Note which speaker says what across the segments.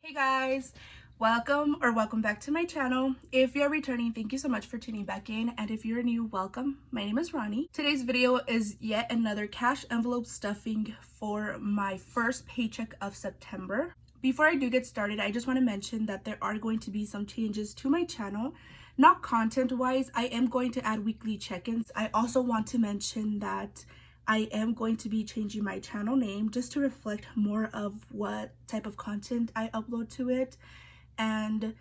Speaker 1: Hey guys, welcome back to my channel. If you're returning, thank you so much for tuning back in, and if you're new, welcome. My name is Rani. Today's video is yet another cash envelope stuffing for my first paycheck of September. Before I do get started, I just want to mention that there are going to be some changes to my channel. Not content wise, I am going to add weekly check-ins. I also want to mention that I am going to be changing my channel name just to reflect more of what type of content I upload to it, and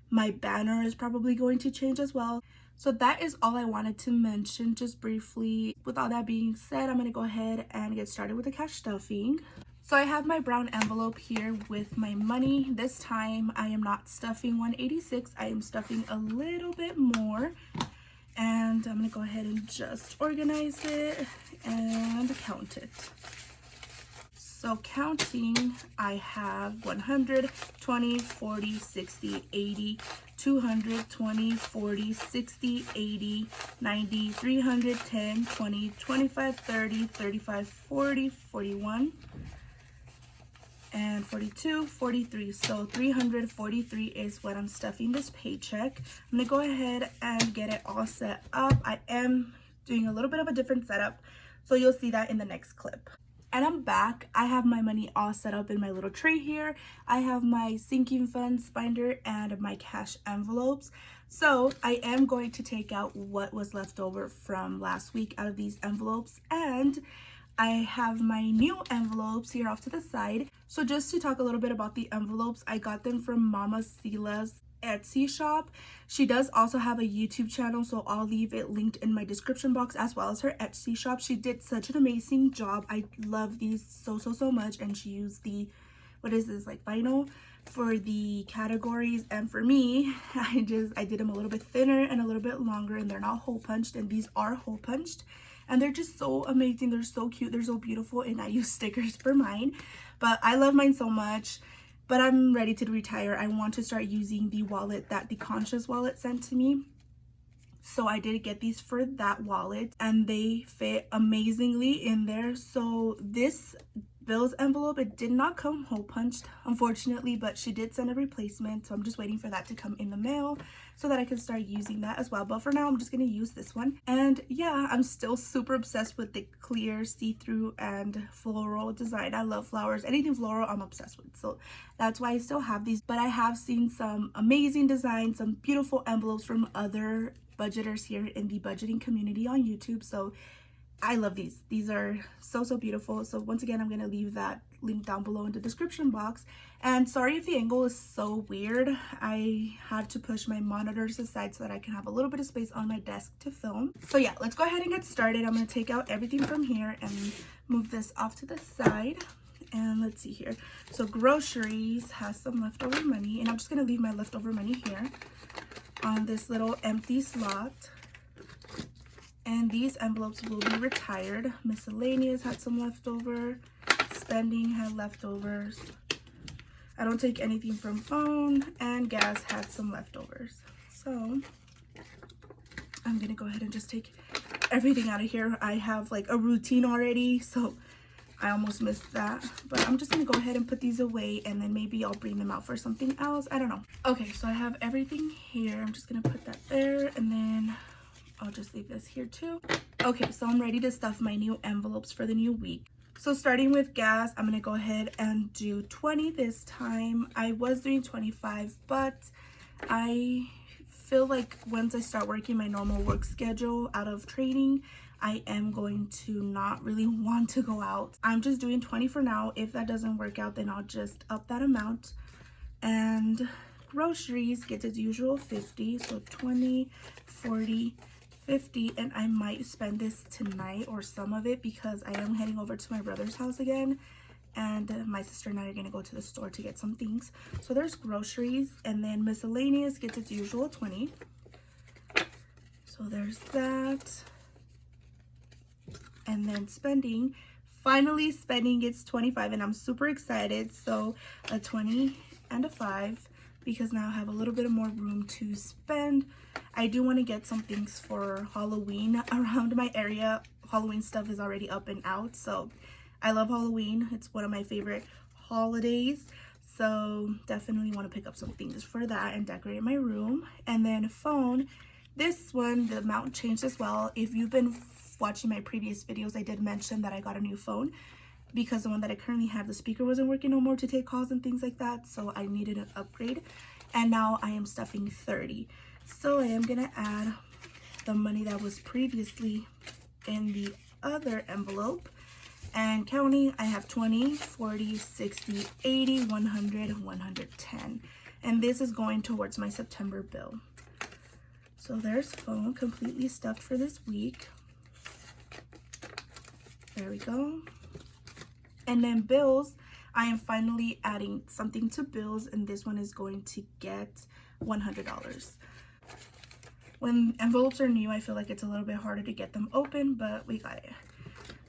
Speaker 1: my banner is probably going to change as well. So that is all I wanted to mention just briefly. With all that being said, I'm going to go ahead and get started with the cash stuffing. So I have my brown envelope here with my money. This time I am not stuffing 186, I am stuffing a little bit more. And I'm going to go ahead and just organize it and count it. So counting, I have 100, 20, 40, 60, 80, 200, 20, 40, 60, 80, 90, 300, 10, 20, 25, 30, 35, 40, 41, and 42, 43. So 343 is what I'm stuffing this paycheck. I'm gonna go ahead and get it all set up. I am doing a little bit of a different setup, so you'll see that in the next clip. And I'm back. I have my money all set up in my little tray here. I have my sinking funds binder and my cash envelopes. So I am going to take out what was left over from last week out of these envelopes, and I have my new envelopes here off to the side. So just to talk a little bit about the envelopes, I got them from Mama Cilla's Etsy shop. She does also have a YouTube channel, so I'll leave it linked in my description box, as well as her Etsy shop. She did such an amazing job. I love these so much, and she used the, what is this, like vinyl for the categories, and for me, I did them a little bit thinner and a little bit longer, and they're not hole punched, and these are hole punched. And they're just so amazing. They're so cute. They're so beautiful. And I use stickers for mine. But I love mine so much. But I'm ready to retire. I want to start using the wallet that the Conscious wallet sent to me. So I did get these for that wallet. And they fit amazingly in there. So this Bill's envelope, it did not come hole punched, unfortunately, but she did send a replacement, so I'm just waiting for that to come in the mail so that I can start using that as well. But for now, I'm just going to use this one. And yeah, I'm still super obsessed with the clear, see-through, and floral design. I love flowers. Anything floral, I'm obsessed with, so that's why I still have these. But I have seen some amazing designs, some beautiful envelopes from other budgeters here in the budgeting community on YouTube, so I love these. These are so beautiful. So once again, I'm going to leave that link down below in the description box. And sorry if the angle is so weird. I had to push my monitors aside so that I can have a little bit of space on my desk to film. So yeah, let's go ahead and get started. I'm going to take out everything from here and move this off to the side. And let's see here. So groceries has some leftover money, and I'm just going to leave my leftover money here on this little empty slot. And these envelopes will be retired. Miscellaneous had some leftover. Spending had leftovers. I don't take anything from phone. And gas had some leftovers. So I'm going to go ahead and just take everything out of here. I have like a routine already, so I almost missed that. But I'm just going to go ahead and put these away, and then maybe I'll bring them out for something else. I don't know. Okay, so I have everything here. I'm just going to put that there, and then I'll just leave this here too. Okay, so I'm ready to stuff my new envelopes for the new week. So starting with gas, I'm gonna go ahead and do 20 this time. I was doing 25, but I feel like once I start working my normal work schedule out of training, I am going to not really want to go out. I'm just doing 20 for now. If that doesn't work out, then I'll just up that amount. And groceries get its usual 50, so 20, 40, 50, and I might spend this tonight, or some of it, because I am heading over to my brother's house again, and my sister and I are going to go to the store to get some things. So there's groceries, and then miscellaneous gets its usual 20. So there's that. And then spending, finally spending gets 25, and I'm super excited. So a 20 and a 5, because now I have a little bit more room to spend. I do want to get some things for Halloween around my area. Halloween stuff is already up and out, so I love Halloween. It's one of my favorite holidays. So definitely want to pick up some things for that and decorate my room. And then phone, this one, the amount changed as well. If you've been watching my previous videos, I did mention that I got a new phone because the one that I currently have, the speaker wasn't working no more to take calls and things like that. So I needed an upgrade. And now I am stuffing 30. So I am gonna add the money that was previously in the other envelope and counting. I have 20, 40, 60, 80, 100, 110, and this is going towards my September bill. So there's phone completely stuffed for this week. There we go. And then bills, I am finally adding something to bills, and this one is going to get $100. When envelopes are new, I feel like it's a little bit harder to get them open, but we got it.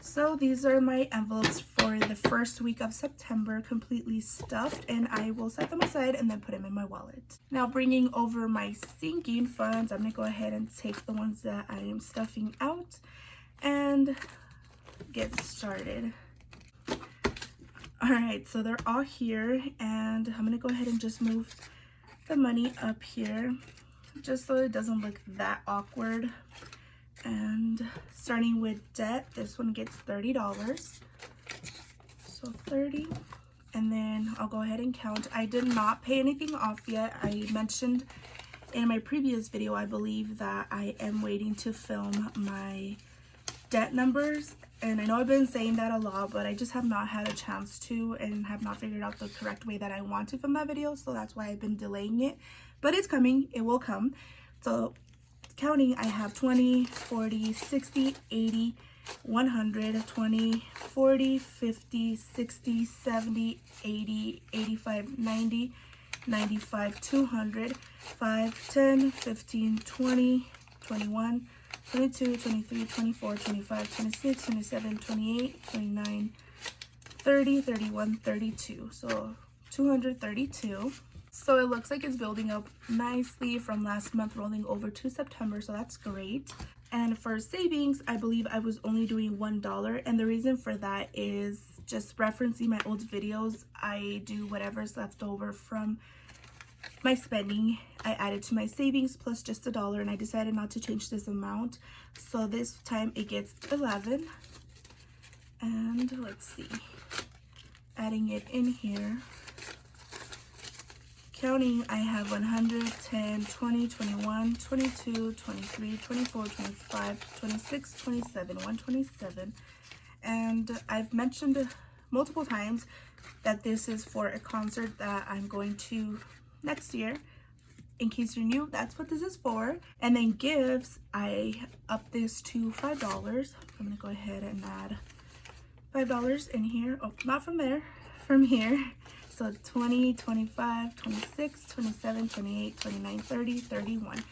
Speaker 1: So these are my envelopes for the first week of September, completely stuffed, and I will set them aside and then put them in my wallet. Now bringing over my sinking funds, I'm gonna go ahead and take the ones that I am stuffing out and get started. All right, so they're all here, and I'm gonna go ahead and just move the money up here just so it doesn't look that awkward. And starting with debt, this one gets $30. So 30, and then I'll go ahead and count. I did not pay anything off yet. I mentioned in my previous video, I believe, that I am waiting to film my debt numbers, and I know I've been saying that a lot, but I just have not had a chance to and have not figured out the correct way that I want to film that video, so that's why I've been delaying it. But it's coming, it will come. So counting, I have 20, 40, 60, 80, 100, 20, 40, 50, 60, 70, 80, 85, 90, 95, 200, 5, 10, 15, 20, 21, 22, 23, 24, 25, 26, 27, 28, 29, 30, 31, 32. So 232. So it looks like it's building up nicely from last month rolling over to September, so that's great. And for savings, I believe I was only doing $1, and the reason for that is just referencing my old videos. I do whatever's left over from my spending, I added to my savings plus just $1, and I decided not to change this amount. So this time it gets 11, and let's see, adding it in here. Counting, I have 100, 10, 20, 21, 22, 23, 24, 25, 26, 27, 127. And I've mentioned multiple times that this is for a concert that I'm going to next year. In case you're new, that's what this is for. And then gifts, I up this to $5. I'm gonna go ahead and add $5 in here. Oh, not from there, from here. So 20, 25, 26, 27, 28, 29, 30, 31.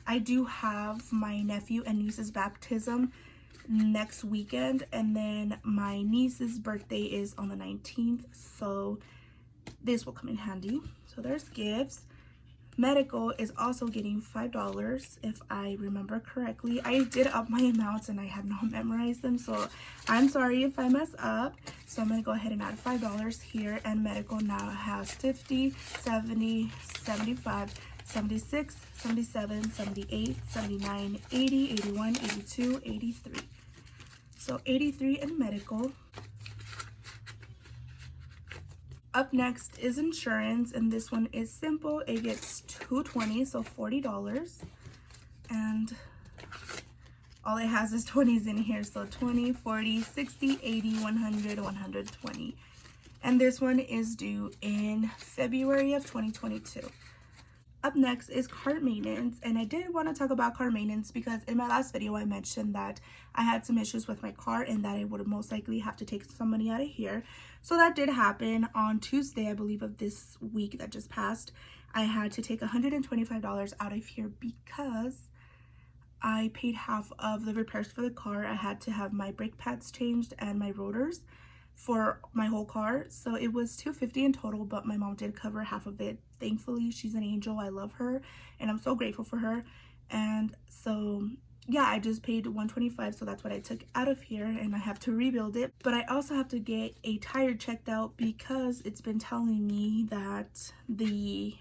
Speaker 1: I do have my nephew and niece's baptism next weekend, and then my niece's birthday is on the 19th, so this will come in handy. So there's gifts. Medical is also getting $5 if I remember correctly. I did up my amounts and I have not memorized them, so I'm sorry if I mess up. So I'm going to go ahead and add $5 here, and medical now has 50, 70, 75, 76, 77, 78, 79, 80, 81, 82, 83. So 83 in medical. Up next is insurance, and this one is simple. It gets $220, so $40, and all it has is 20s in here, so 20, 40, 60, 80, 100, 120. And this one is due in February of 2022. Up next is car maintenance, and I did want to talk about car maintenance because in my last video I mentioned that I had some issues with my car and that I would most likely have to take some money out of here. So that did happen on Tuesday, I believe, of this week that just passed. I had to take $125 out of here because I paid half of the repairs for the car. I had to have my brake pads changed and my rotors for my whole car, so it was $250 in total, but my mom did cover half of it. Thankfully, she's an angel. I love her and I'm so grateful for her. And so yeah, I just paid $125, so that's what I took out of here, and I have to rebuild it. But I also have to get a tire checked out because it's been telling me that the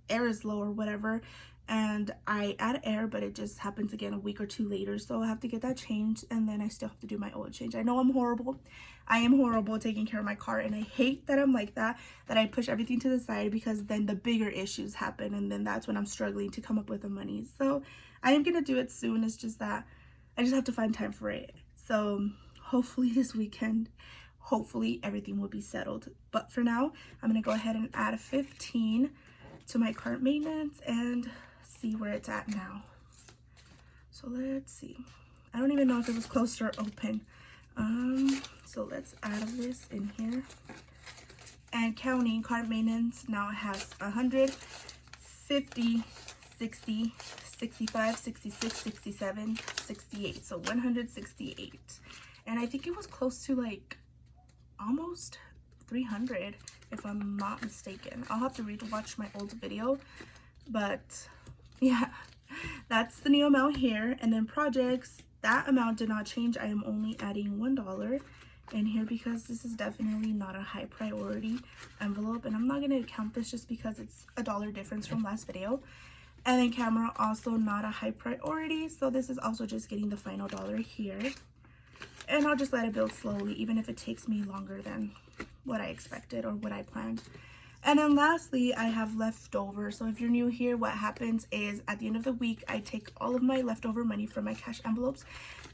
Speaker 1: air is low or whatever, and I add air, but it just happens again a week or two later, so I have to get that changed, and then I still have to do my oil change. I know I'm horrible. I am horrible taking care of my car, and I hate that I'm like that I push everything to the side, because then the bigger issues happen, and then that's when I'm struggling to come up with the money. So I am gonna do it soon. It's just that I just have to find time for it. So hopefully this weekend, hopefully everything will be settled. But for now, I'm gonna go ahead and add 15 to my cart maintenance and see where it's at now. So let's see. I don't even know if it was closed or open. So let's add this in here. And counting, cart maintenance now has 100, 50, 60, 65, 66, 67, 68. So 168. And I think it was close to like almost 300 if I'm not mistaken. I'll have to watch my old video, but yeah, that's the new amount here. And then projects, that amount did not change. I am only adding $1 in here because this is definitely not a high priority envelope, and I'm not going to count this just because it's $1 difference from last video. And then camera, also not a high priority, so this is also just getting the final $1 here. And I'll just let it build slowly, even if it takes me longer than what I expected or what I planned. And then lastly, I have leftover. So if you're new here, what happens is at the end of the week, I take all of my leftover money from my cash envelopes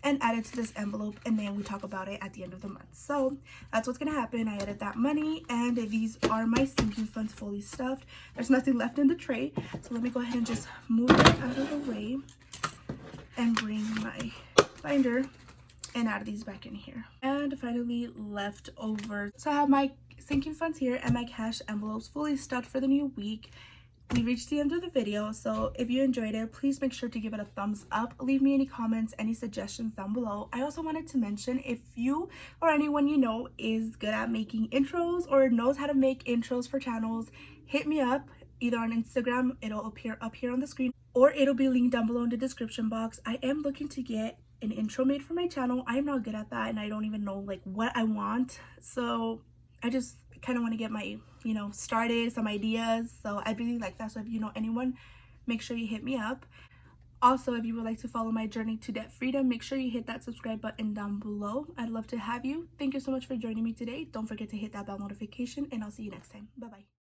Speaker 1: and add it to this envelope, and then we talk about it at the end of the month. So that's what's gonna happen. I added that money, and these are my sinking funds fully stuffed. There's nothing left in the tray, so let me go ahead and just move it out of the way and bring my binder and add these back in here. And finally, leftover. So I have my sinking funds here and my cash envelopes fully stuffed for the new week. We reached the end of the video, so if you enjoyed it, please make sure to give it a thumbs up. Leave me any comments, any suggestions down below. I also wanted to mention, if you or anyone you know is good at making intros or knows how to make intros for channels, hit me up either on Instagram. It'll appear up here on the screen, or it'll be linked down below in the description box. I am looking to get an intro made for my channel. I'm not good at that, and I don't even know like what I want, so I just kind of want to get my started, some ideas. So I really like that. So if you know anyone, make sure you hit me up. Also, if you would like to follow my journey to debt freedom, make sure you hit that subscribe button down below. I'd love to have you. Thank you so much for joining me today. Don't forget to hit that bell notification, and I'll see you next time. Bye bye.